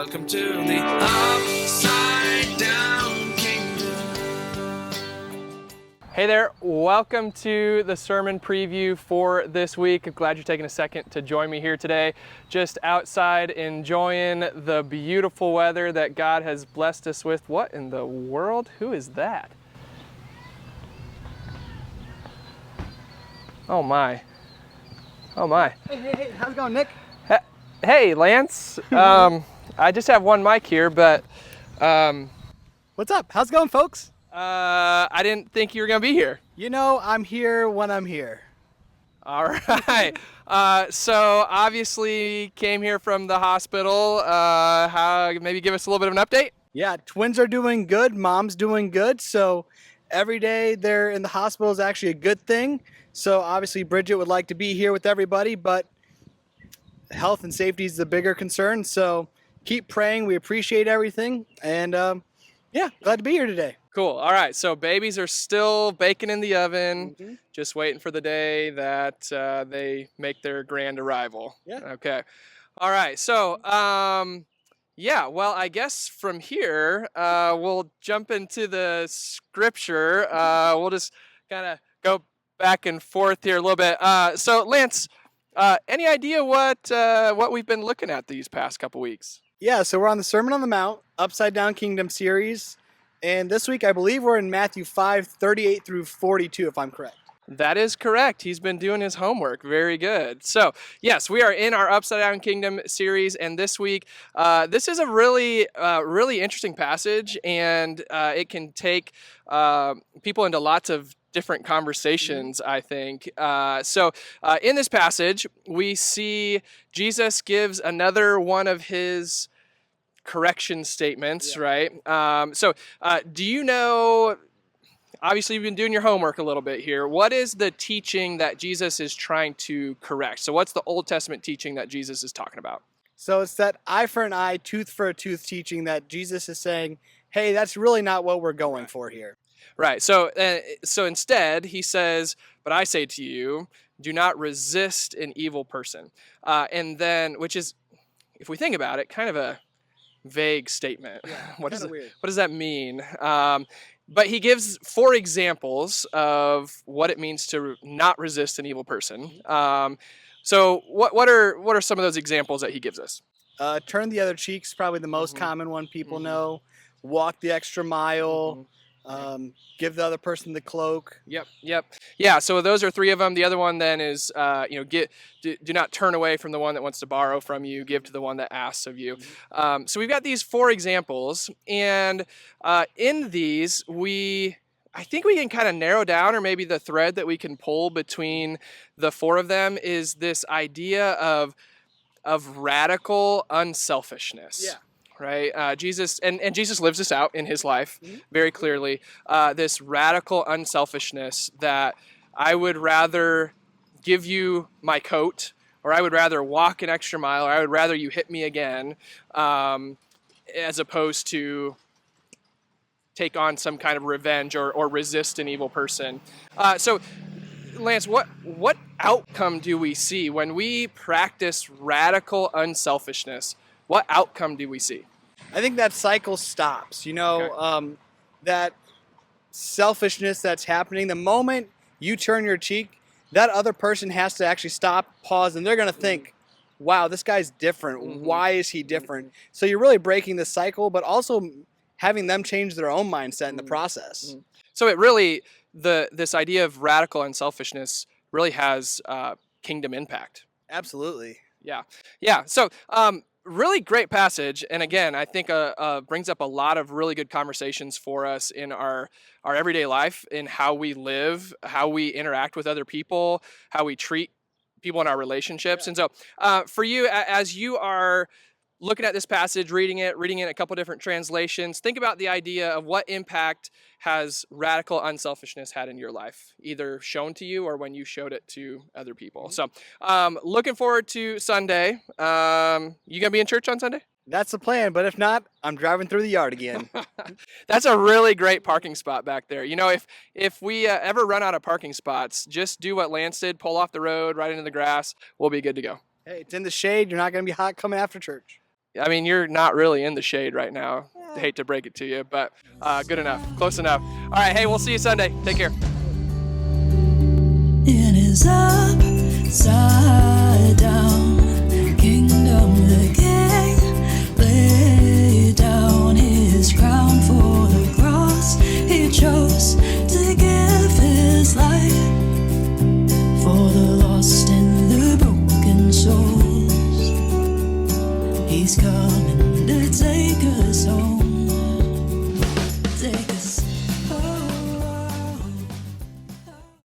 Welcome to the Upside Down Kingdom. Hey there, welcome to the sermon preview for this week. I'm glad you're taking a second to join me here today. Just outside enjoying the beautiful weather that God has blessed us with. What in the world? Who is that? Oh my. Oh my. Hey, how's it going, Nick? Hey, Lance. I just have one mic here, but What's up? How's it going, folks? I didn't think you were going to be here. You know, I'm here when I'm here. All right. So obviously came here from the hospital. Maybe give us a little bit of an update? Yeah, twins are doing good. Mom's doing good. So every day they're in the hospital is actually a good thing. So obviously Bridget would like to be here with everybody, but health and safety is the bigger concern. So keep praying. We appreciate everything. And yeah, glad to be here today. Cool. All right. So babies are still baking in the oven, just waiting for the day that they make their grand arrival. Yeah. Okay. All right. So, yeah, well, I guess from here, we'll jump into the scripture. We'll just kind of go back and forth here a little bit. So, Lance, any idea what we've been looking at these past couple weeks? Yeah, so we're on the Sermon on the Mount, Upside Down Kingdom series. And this week, I believe we're in Matthew 5:38 through 42, if I'm correct. That is correct. He's been doing his homework. Very good. So, yes, we are in our Upside Down Kingdom series, and this week, this is a really interesting passage, and it can take people into lots of different conversations, I think. So, in this passage, we see Jesus gives another one of his correction statements, right? So, do you know? Obviously, you've been doing your homework a little bit here. What is the teaching that Jesus is trying to correct? So what's the Old Testament teaching that Jesus is talking about? So it's that eye for an eye, tooth for a tooth teaching that Jesus is saying, hey, that's really not what we're going for here. Right. So instead, he says, but I say to you, do not resist an evil person. And then, which is, if we think about it, kind of a vague statement. Yeah, what does that mean? But he gives 4 examples of what it means to not resist an evil person. So what are some of those examples that he gives us? Turn the other cheek's probably the most common one people know. Walk the extra mile. Give the other person the cloak. Yep. Yeah, so those are 3 of them. The other one then is, do not turn away from the one that wants to borrow from you. Give to the one that asks of you. So we've got these 4 examples, and in these, I think we can kind of narrow down, or maybe the thread that we can pull between the 4 of them is this idea of radical unselfishness. Yeah. Right? Jesus and Jesus lives this out in his life very clearly. This radical unselfishness that I would rather give you my coat, or I would rather walk an extra mile, or I would rather you hit me again, as opposed to take on some kind of revenge or resist an evil person. So, Lance, what outcome do we see when we practice radical unselfishness? What outcome do we see? I think that cycle stops. That selfishness that's happening, the moment you turn your cheek, that other person has to actually stop, pause, and they're going to think, wow, this guy's different. Why is he different? So you're really breaking the cycle, but also having them change their own mindset in the process. So it really, this idea of radical unselfishness really has kingdom impact. Absolutely. Yeah. So, really great passage, and again, I think brings up a lot of really good conversations for us in our everyday life, in how we live, how we interact with other people, how we treat people in our relationships. And so, for you, as you are looking at this passage, reading it in a couple different translations, think about the idea of what impact has radical unselfishness had in your life, either shown to you or when you showed it to other people. So, looking forward to Sunday. You gonna be in church on Sunday? That's the plan, but if not, I'm driving through the yard again. That's a really great parking spot back there. You know, if we ever run out of parking spots, just do what Lance did, pull off the road, right into the grass. We'll be good to go. Hey, it's in the shade. You're not going to be hot coming after church. I mean, you're not really in the shade right now. Hate to break it to you, but good enough. Close enough. All right. Hey, we'll see you Sunday. Take care. In his upside down kingdom, the king laid down his crown for the cross. He chose to give his life for the lost and the broken souls. He's coming to take us home.